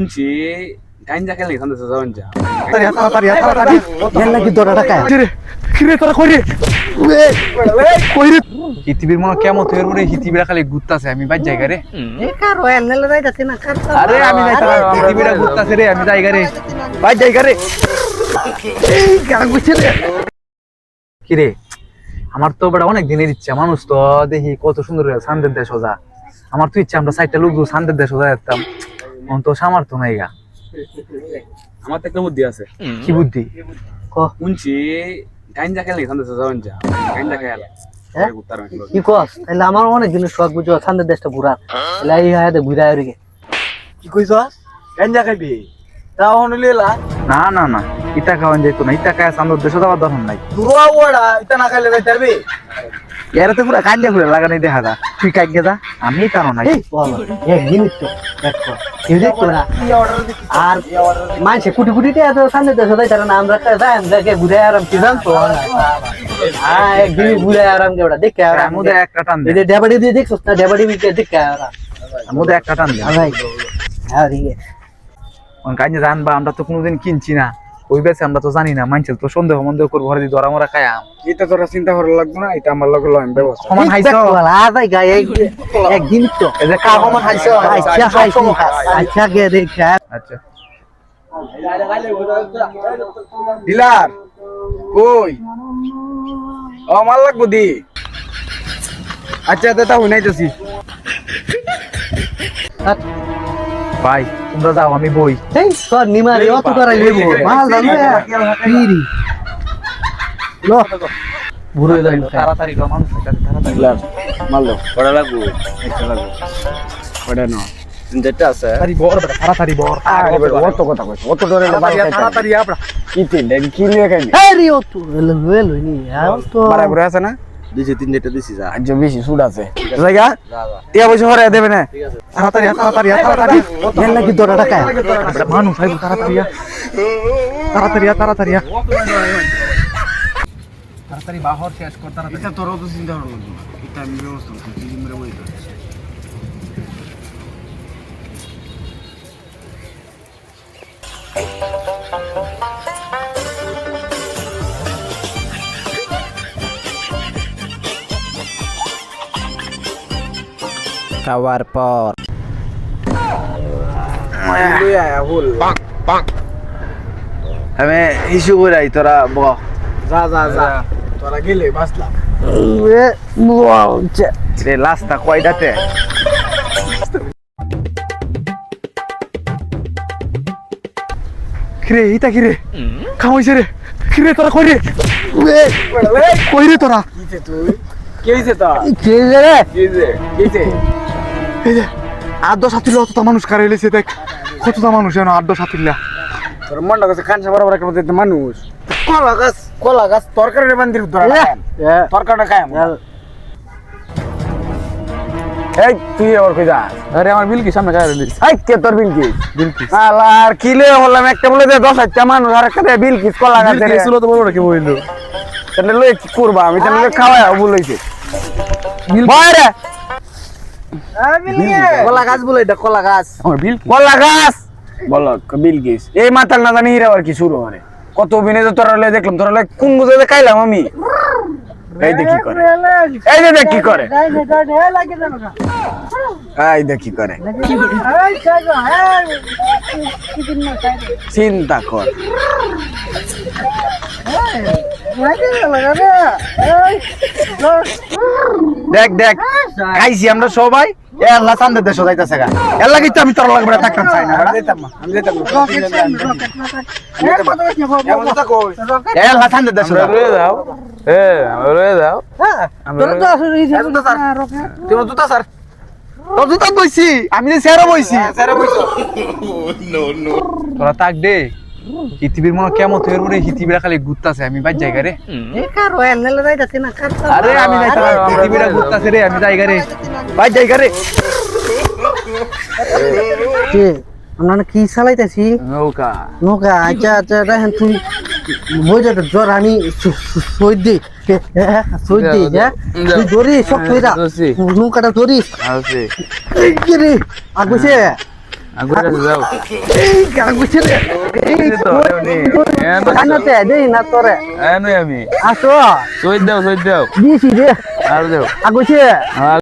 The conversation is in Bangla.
শুনছি গাঞ্জা খেলে এখান থেকে যাবেন যা পৃথিবীর মনে কেমন তোর উপরে হিতিবিরা খালি ঘুরতাছে আমি বাই জায়গা রে আরে আমি পৃথিবীরা ঘুরতাছে রে আমি জায়গা রে বাই জায়গা রে কি রে আমার তো বড় অনেক দিনের ইচ্ছা মানুষ তো দেখি কত সুন্দর সান্দের দেশ সোজা আমার তো ইচ্ছা আমরা সাইডটা লোক সান্দের দেশ সোজা যেতাম তো সামর্থ্য নাই গা আমার তো একটা বুদ্ধি আছে কি বুদ্ধি শুনছি গাঞ্জা খেলে এখান থেকে যাবেন যা গাঞ্জা খেলে কি কস তাহলে আমার অনেক দিনের শখ বুঝো সান্দের দেশটা ঘুরার তাহলে এই হাতে ঘুরা এরিকে কি কইছ গাঞ্জা খাইবি তাও হনলিলা না না না ইটা খাওয়ান যাইতো না ইটা খায় সান্দের দেশ যাওয়ার দরকার নাই দুরা ওড়া এটা না খাইলে যাইতে পারবি এরা তো পুরো কান্দে পুরো লাগানি দেখা যা তুই কাইগে যা আমি তানো নাই এই বল এক মিনিট তো দেখো কেউ দেখতো না আর মানছে কুটি কুটিতে এত সান্দের দেশ যাই তারা নাম রাখতে যায় আমরা ঘুরে আরাম কি জানতো হ্যাঁ একদিন ঘুরে আরাম কে ওটা দেখে আরাম মুদে একটা টান দে এই ডেবাড়ি দিয়ে দেখছস না ডেবাড়ি মিকে দেখে আরাম মুদে একটা টান দে ভাই হ্যাঁ রিগে কোন কাজে জানবা আমরা তো কোনোদিন কিনছি না ওই বেশি আমরা তো জানি না মানছিল তো সন্দেহ মন্দেহ করে ভরে দি ধরা মরা খায়াম এটা তোরা চিন্তা করা লাগবে না এটা আমার লগে লইম ব্যবস্থা সমান হাইছো আদাই গায় একদিন তো এই যে কা সমান হাইছো আচ্ছা খাইছি আচ্ছা গে দেখা আচ্ছা ডিলার কই ও মাল লাগবো দি আচ্ছা দাদা হুই নাইতেছি ভাই তোমরা যাও আমি বই এই সর নিমারে অত করাই নেব মাল দাও পিরি লো ঘুরে যাইলো তাড়াতাড়ি গো মানুষ তাড়াতাড়ি ডিলার মাল দাও কড়া লাগবো একটা লাগবো কড়া না যেটা আছে তাড়াতাড়ি বড় বড় তাড়াতাড়ি বড় অত কথা কইছ অত ডরে তাড়াতাড়ি আপড়া কি তিনটা কি নিয়ে খাইবি এই রে অত এলো নি আর তো বরাবর আছে না দিছি তিন যেটা দিছি যা আজ বেশি সুদ আছে জায়গা টিয়া পয়সা হরে দেবে না তাড়াতাড়ি তাড়াতাড়ি তাড়াতাড়ি এর লাগি 2 টাকা মানুষ আইবো তাড়াতাড়ি তাড়াতাড়ি তাড়াতাড়ি তাড়াতাড়ি বাহর শেষ কর তাড়াতাড়ি এটা তোর তো চিন্তা করা লাগবে না এটা আমি ব্যবস্থা করছি কি মেরে বই খাওয়ার পর আমি ইস্যু করে আই তোরা ব যা যা যা তোরা গেলে বাসলাম রে লাস্টটা কয়টাতে কিরে ইটা কিরে খাওয়াইছে রে কিরে তোরা কই রে কই রে তোরা কিছে তুই কে হইছে তা কে রে কিছে কিছে এই যে 8-10 সাতিলা অতটা মানুষ কারে এলেছে দেখ কতটা মানুষ এনো 8-10 সাতিলা তোর মনটা কাছে কানসা বরাবর একটা মধ্যে মানুষ কলা গাছ তরকারি বান্দির ধরা তরকারিটা খায় এই তুই আবার কই যা আরে আমার বিলকি সামনে গায়ে দিস এই কে তোর বিলকিস বিলকি আর কিলে হলাম একটা বলে দে 10টা মানুষ আর একটা বিলকিস কলা গাছ বিলকি ছিল তো বড় কি বইলো তাহলে লই কি করবা আমি তাহলে খাওয়াই বলইছে বাইরে কলা গাছ বলে এটা কলা গাছ আমার বিলকি কলা গাছ বলো বিলকিস এই মাতাল না জানি হিরা আর কি শুরু করে কত অভিনয় তো তোরা লই দেখলাম তোরা লই কোন বুঝে খাইলাম আমি এই দেখি করে এই যে দেখ কি করে এই দেখ কি করে চিন্তা কর দেখ দেখ খাইছি আমরা সবাই এল্লা চান্দে দেশ যাইতাছে গা এল্লা কিন্তু আমি তোর লাগবে থাকতাম চাই না আমি যেতাম এল্লা চান্দে দেশ রয়ে দাও রয়ে দাও তোর তো আসলে তুমি জুতা স্যার তোর জুতা বইছি আমি যে সেরা বইছি স্যার বইছো তোরা তাক দে পৃথিবীর মনে কেমন তোর উপরে হিতিবিরা খালি ঘুরতাছে আমি বাই জায়গা রে এ কার ওয়াল নেলে যাইতাছে না কার আরে আমি যাইতাম পৃথিবীরা ঘুরতাছে রে আমি জায়গা রে বাই জায়গা রে কে আমরা কি চালাইতাছি নৌকা নৌকা আচ্ছা আচ্ছা দেখেন তুই বইটা তো জ্বর আমি সই দি তুই ধরিস সব তুই নৌকাটা ধরিস আছে কি রে আগুছে আগুন কাছে যাও এই কার কইছে রে এই তো এমনি কানাতে দেই না তোরে এমনি আমি আসো সই দাও দিছি রে আর দাও আগছে